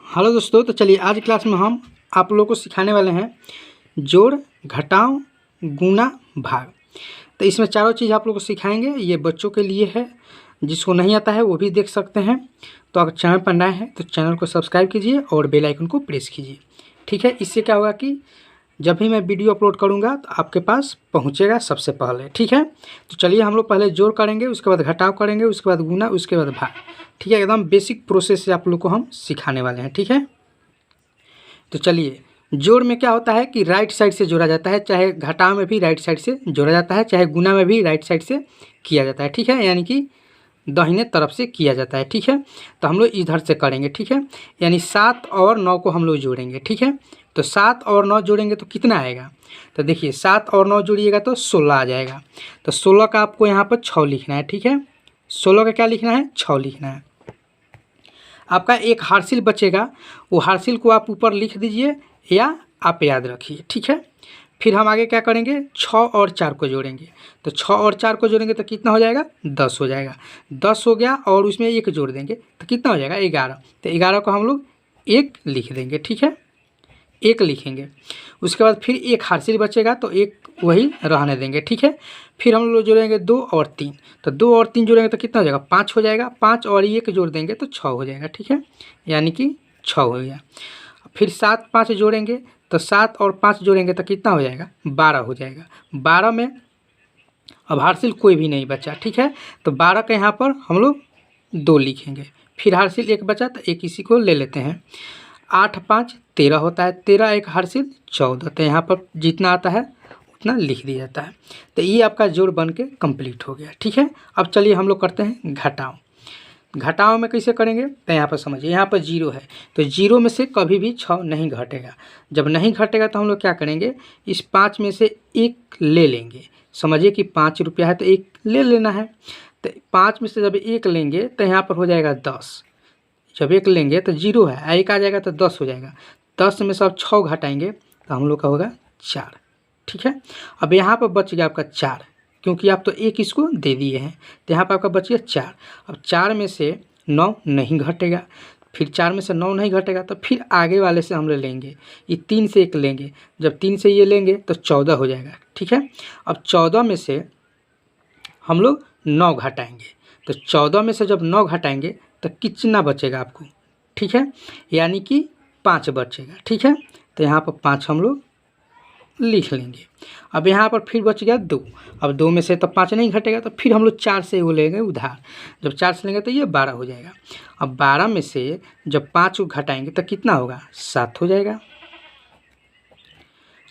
Hello दोस्तों, तो चलिए आज क्लास में हम आप लोगों को सिखाने वाले हैं जोड़, घटाव, गुणा, भाग। तो इसमें चारों चीज़ आप लोगों को सिखाएंगे। ये बच्चों के लिए है, जिसको नहीं आता है वो भी देख सकते हैं। तो अगर चैनल पर नए हैं तो चैनल को सब्सक्राइब कीजिए और बेल आइकन को प्रेस कीजिए। ठीक है, इससे क्या होगा कि जब भी मैं वीडियो अपलोड करूँगा तो आपके पास पहुँचेगा सबसे पहले। ठीक है, तो चलिए हम लोग पहले जोड़ करेंगे, उसके बाद घटाव करेंगे, उसके बाद गुणा, उसके बाद भाग। ठीक है, एकदम बेसिक प्रोसेस से आप लोग को हम सिखाने वाले हैं। ठीक है, तो चलिए जोड़ में क्या होता है कि राइट साइड से जोड़ा जाता है, चाहे घटाव में भी राइट साइड से जोड़ा जाता है, चाहे गुणा में भी राइट साइड से किया जाता है। ठीक है, यानी कि दाहिने तरफ से किया जाता है। ठीक है, तो हम लोग इधर से करेंगे। ठीक है, यानी 7 और 9 को हम लोग जोड़ेंगे। ठीक है, तो 7 और 9 जोड़ेंगे तो कितना आएगा, तो देखिए 7 और 9 जोड़िएगा तो 16 आ जाएगा। तो 16 का आपको यहाँ पर 6 लिखना है। ठीक है, 16 का क्या लिखना है, 6 लिखना है। आपका एक हार्सिल बचेगा, वो हार्सिल को आप ऊपर लिख दीजिए या आप याद रखिए। ठीक है, फिर हम आगे क्या करेंगे, 6 और 4 को जोड़ेंगे। तो 6 और 4 को जोड़ेंगे तो कितना हो जाएगा, 10 हो जाएगा। 10 हो गया और उसमें 1 जोड़ देंगे तो कितना हो जाएगा, 11। तो 11 को हम लोग 1 लिख देंगे। ठीक है, 1 लिखेंगे। उसके बाद फिर एक हार्सिल बचेगा तो एक वही रहने देंगे। ठीक है, फिर हम लोग जोड़ेंगे 2 और 3। तो 2 और 3 जोड़ेंगे तो कितना हो जाएगा, 5 हो जाएगा। 5 और 1 जोड़ देंगे तो 6 हो जाएगा। ठीक है, यानी कि 6 हो गया। फिर 7 5 जोड़ेंगे तो 7 और 5 जोड़ेंगे तो कितना हो जाएगा, 12 हो जाएगा। 12 में अब हार्सिल कोई भी नहीं बचा। ठीक है, तो 12 के यहाँ पर हम लोग 2 लिखेंगे। फिर हार्सिल 1 बचा तो एक इसी को ले लेते हैं। 8 5 13 होता है, 13 एक हार्सिल 14। तो यहाँ पर जितना आता है उतना लिख दिया जाता है। तो ये आपका जोड़ बन के कम्प्लीट हो गया। ठीक है, अब चलिए हम लोग करते हैं घटाव। घटाव में कैसे करेंगे, तो यहाँ पर समझिए, यहाँ पर 0 है तो 0 में से कभी भी 6 नहीं घटेगा। जब नहीं घटेगा तो हम लोग क्या करेंगे, इस 5 में से 1 ले लेंगे। समझिए कि 5 रुपया है तो 1 ले लेना है। तो 5 में से जब 1 लेंगे तो यहाँ पर हो जाएगा 10। जब 1 लेंगे तो 0 है, 1 आ जाएगा तो 10 हो जाएगा। 10 में से अब 6 घटाएंगे तो हम लोग का होगा 4। ठीक है, अब यहाँ पर बच गया आपका 4, क्योंकि आप तो 1 इसको दे दिए हैं। तो यहाँ पर आपका बच गया 4। अब 4 में से 9 नहीं घटेगा, फिर 4 में से 9 नहीं घटेगा तो फिर आगे वाले से हम लोग लेंगे, ये 3 से 1 लेंगे। जब 3 से ये लेंगे तो 14 हो जाएगा। ठीक है, अब 14 में से हम लोग 9 घटाएंगे। तो 14 में से जब 9 घटाएंगे तो कितना बचेगा आपको, ठीक है, यानी कि 5 बचेगा। ठीक है, तो यहाँ पर 5 हम लोग लिख लेंगे। अब यहाँ पर फिर बच गया 2। अब 2 में से तो 5 नहीं घटेगा तो फिर हम लोग 4 से वो लेंगे उधार। जब 4 से लेंगे तो ये 12 हो जाएगा। अब 12 में से जब 5 को घटाएंगे तो कितना होगा, 7 हो जाएगा।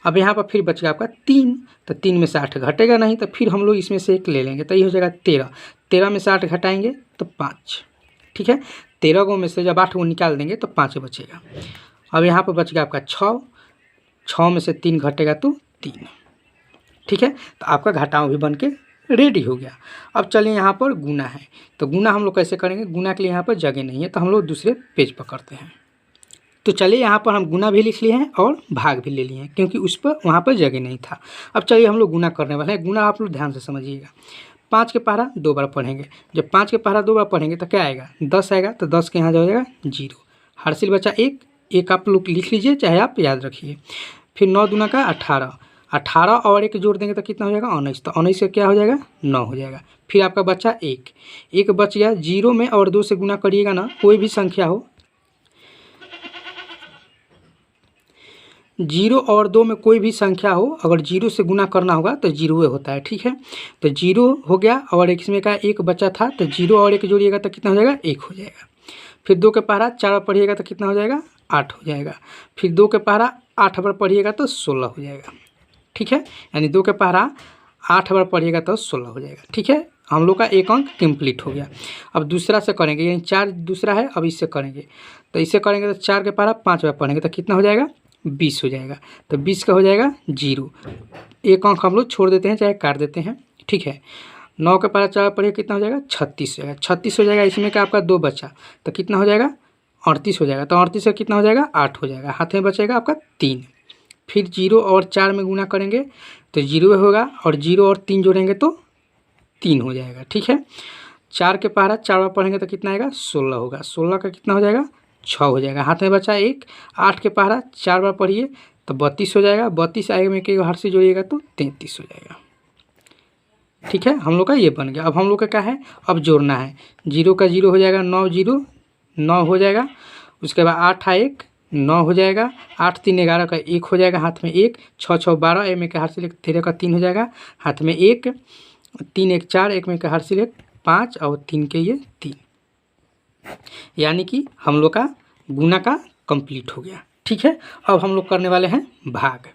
अब यहाँ पर फिर बच गया आपका 3। तो 3 में से 8 घटेगा नहीं तो फिर हम लोग इसमें से 1 ले लेंगे तो ये हो जाएगा 13। 13 में से 8 घटाएंगे तो 5। ठीक है, 13 को में से जब 8 को निकाल देंगे तो 5 बचेगा। अब यहाँ पर बच गया आपका 6। 6 में से 3 घटेगा तो 3। ठीक है, तो आपका घटाव भी बन के रेडी हो गया। अब चलिए यहाँ पर गुना है, तो गुना हम लोग कैसे करेंगे, गुना के लिए यहाँ पर जगह नहीं है तो हम लोग दूसरे पेज पर करते हैं। तो चलिए यहाँ पर हम गुना भी लिख लिए हैं और भाग भी ले लिए हैं, क्योंकि उस पर वहाँ पर जगह नहीं था। अब चलिए हम लोग गुना करने वाले हैं। गुना आप लोग ध्यान से समझिएगा। 5 के पहाड़ा 2 बार पढ़ेंगे। जब 5 के पहाड़ा 2 बार पढ़ेंगे तो क्या आएगा, 10 आएगा। तो 10 के यहाँ जो हो जाएगा 0। हार्सिल बचा 1 आप लोग लिख लीजिए चाहे आप याद रखिए। फिर 9 दूना का 18। 18 और 1 जोड़ देंगे तो कितना हो जाएगा, 19। तो 19 से क्या हो जाएगा, 9 हो जाएगा। फिर आपका बचा 1 बच गया। 0 में और 2 से गुना करिएगा ना, कोई भी संख्या हो, 0 और 2 में कोई भी संख्या हो, अगर 0 से गुना करना होगा तो 0 होता है। ठीक है, तो 0 हो गया और इसमें का 1 बचा था तो 0 और 1 जोड़िएगा तो कितना हो जाएगा, 1 हो जाएगा। फिर 2 के पहाड़ा 4 बार पढ़िएगा तो कितना हो जाएगा, 8 हो जाएगा। फिर 2 के पहाड़ा 8 बार पढ़िएगा तो 16 हो जाएगा। ठीक है, यानी 2 के पहाड़ा 8 बार पढ़िएगा तो 16 हो जाएगा। ठीक है, हम लोग का एक अंक कंप्लीट हो गया। अब दूसरा से करेंगे, यानी 4 दूसरा है, अब इससे करेंगे। तो इससे करेंगे तो 4 के पहाड़ा 5 बार पढ़ेंगे तो कितना हो जाएगा, 20 हो जाएगा। तो 20 का हो जाएगा 0। एक अंक हम लोग छोड़ देते हैं चाहे काट देते हैं। ठीक है, 9 के पहाड़ा 4 पढ़िए कितना हो जाएगा, 36 हो जाएगा। 36 हो जाएगा, इसमें का आपका 2 बचा तो कितना हो जाएगा, 38 हो जाएगा। तो 38 का कितना हो जाएगा, 8 हो जाएगा। हाथ में बचेगा आपका 3। फिर 0 और 4 में गुना करेंगे तो 0 होगा और 0 और 3 जोड़ेंगे तो 3 हो जाएगा। ठीक है, 4 के पहाड़ा 4 बार पढ़ेंगे तो कितना आएगा, 16 होगा। 16 का कितना हो जाएगा, 6 हो जाएगा। हाथ में बचा 1, 8 के पहाड़ा 4 बार पढ़िए तो 32 हो जाएगा। 32 आगे में के हाथ से जोड़िएगा तो 33 हो जाएगा। ठीक है, हम लोग का ये बन गया। अब हम लोग का क्या है, अब जोड़ना है। 0 का 0 हो जाएगा, 9 0 9 हो जाएगा। उसके बाद 8 1 9 हो जाएगा। 8 3 11 का 1 हो जाएगा, हाथ में 1। 6 6 12 एक में के हाथ से लेकर 13 का 3 हो जाएगा, हाथ में 1। 3 1 4 एक में के हाथ से लेकर 5 और 3 के ये 3। यानी कि हम लोग का गुना का कंप्लीट हो गया। ठीक है, अब हम लोग करने वाले हैं भाग।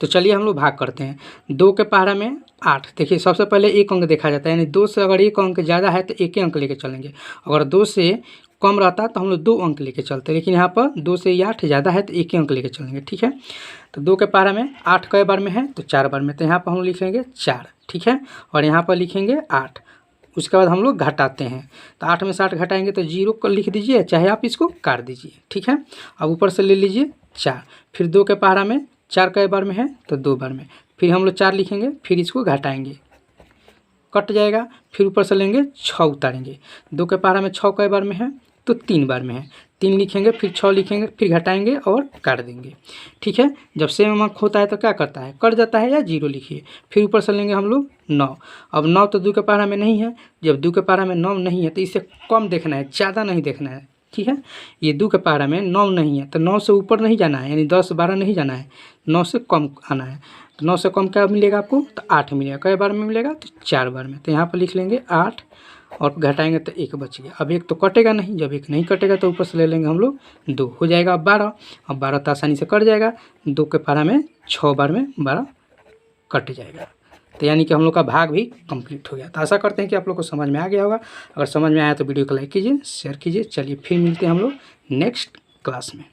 तो चलिए हम लोग भाग करते हैं। 2 के पहाड़ा में 8। देखिए सबसे पहले एक अंक देखा जाता है, यानी 2 से अगर एक अंक ज़्यादा है तो एक ही अंक लेके चलेंगे। अगर 2 से कम रहता है तो हम लोग 2 अंक लेके चलते हैं, लेकिन यहाँ पर 2 से 8 ज़्यादा है तो एक ही अंक लेके चलेंगे। ठीक है, तो 2 के पहाड़ा में 8 कई बार में है तो 4 बार में, तो यहाँ पर हम लिखेंगे 4। ठीक है, और यहाँ पर लिखेंगे 8। उसके बाद हम लोग घटाते हैं, तो 8 में से 8 घटाएंगे तो 0 को लिख दीजिए, चाहे आप इसको काट दीजिए। ठीक है, अब ऊपर से ले लीजिए 4। फिर 2 के पहाड़ा में 4 कई बार में है तो 2 बार में, फिर हम लोग 4 लिखेंगे, फिर इसको घटाएंगे, कट जाएगा। फिर ऊपर से लेंगे 6 उतारेंगे। 2 के पहाड़ा में 6 कई बार में है तो 3 बार में है, 3 लिखेंगे, फिर 6 लिखेंगे, फिर घटाएंगे और काट देंगे। ठीक है, जब सेम अंक होता है तो क्या करता है, कट जाता है या 0 लिखिए। फिर ऊपर से लेंगे हम लोग 9। अब 9 तो 2 के पहाड़ा में नहीं है, जब 2 के पहाड़ा में 9 नहीं है तो इससे कम देखना है, ज़्यादा नहीं देखना है। ठीक है, ये 2 के पहाड़ा में 9 नहीं है तो 9 से ऊपर नहीं जाना है, यानी 10 12 नहीं जाना है, 9 से कम आना है। तो 9 से कम क्या मिलेगा आपको, तो 8 मिलेगा। कई बार में मिलेगा, तो 4 बार में। तो यहाँ पर लिख लेंगे 8 और घटाएंगे तो 1 बच गया। अब 1 तो कटेगा नहीं, जब 1 नहीं कटेगा तो ऊपर से ले लेंगे हम लोग 2 हो जाएगा। अब 12, अब 12 तो आसानी से कट जाएगा। 2 के पहाड़ा में 6 बार में 12 कट जाएगा। तो यानी कि हम लोग का भाग भी कंप्लीट हो गया। तो आशा करते हैं कि आप लोग को समझ में आ गया होगा। अगर समझ में आया तो वीडियो को लाइक कीजिए, शेयर कीजिए। चलिए फिर मिलते हैं हम लोग नेक्स्ट क्लास में।